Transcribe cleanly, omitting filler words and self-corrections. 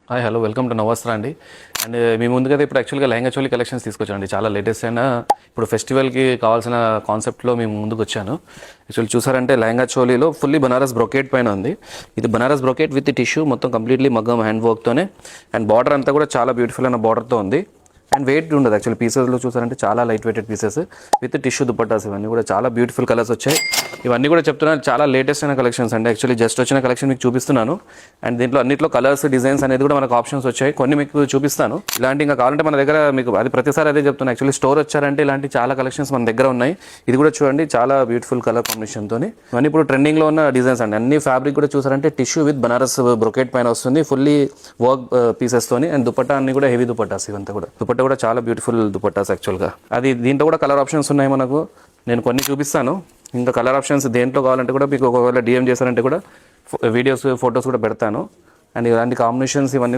Hi hello welcome to నవస్త్ర అండి. And మీ ముందుగా ఇప్పుడు యాక్చువల్గా లెహంగా చోలీ కలెక్షన్స్ తీసుకొచ్చానండి. చాలా లేటెస్ట్ అయిన ఇప్పుడు ఫెస్టివల్కి కావాల్సిన కాన్సెప్ట్లో మేము ముందుకు వచ్చాను. యాక్చువల్లీ చూసారంటే లెహంగా చోలీలో ఫుల్లీ బనారస్ బ్రొకేట్ పైన ఉంది. ఇది బనారస్ బ్రొకేట్ విత్ టిష్యూ, మొత్తం కంప్లీట్లీ మగ్గం హ్యాండ్ వర్క్తోనే. అండ్ బార్డర్ అంతా కూడా చాలా బ్యూటిఫుల్ అయిన బార్డర్తో ఉంది. అండ్ వెయిట్ ఉండదు యాక్చువల్లీ పీసెస్లో చూసారంటే చాలా light weighted pieces with tissue dupattas. ఇవన్నీ కూడా చాలా బ్యూటిఫుల్ కలర్స్ వచ్చాయి. ఇవన్నీ కూడా చెప్తున్నాను చాలా లేటెస్ట్ అయిన కలెక్షన్స్ అండి. యాక్చువల్లీ జస్ట్ వచ్చిన కలెక్షన్ మీకు చూపిస్తున్నాను. అండ్ దీంట్లో అన్నింటిలో కలర్స్ డిజైన్స్ అనేది కూడా మనకు ఆప్షన్స్ వచ్చాయి. కొన్ని మీకు చూపిస్తాను. ఇలాంటి ఇంకా కావాలంటే మన దగ్గర మీకు అది ప్రతిసారి అదే చెప్తున్నాను. యాక్చువల్లీ స్టోర్ వచ్చారంటే ఇలాంటి చాలా కలెక్షన్స్ మన దగ్గర ఉన్నాయి. ఇది కూడా చూడండి చాలా బ్యూటిఫుల్ కలర్ కాంబినేషన్తో. ఇవన్నీ ఇప్పుడు ట్రెండింగ్లో ఉన్న డిజైన్స్ అండి. అన్ని ఫ్యాబ్రిక్ కూడా చూసారంటే టిష్యూ విత్ బనారస్ బ్రొకేట్ పైన వస్తుంది, ఫుల్లీ వర్క్ పీసెస్తోని. అండ్ దుపట్టా అన్ని కూడా హెవీ దుపట్టాస్. ఇవంతా కూడా దుపట్టా కూడా చాలా బ్యూటిఫుల్ దుపట్టాస్ యాక్చువల్గా. అది దీంట్లో కూడా కలర్ ఆప్షన్స్ ఉన్నాయి మనకు. నేను కొన్ని చూపిస్తాను. ఇంకా కలర్ ఆప్షన్స్ దేంట్లో కావాలంటే కూడా మీకు ఒకవేళ డిఎం చేశారంటే కూడా వీడియోస్ ఫొటోస్ కూడా పెడతాను. అండ్ ఇలాంటి కాంబినేషన్స్ ఇవన్నీ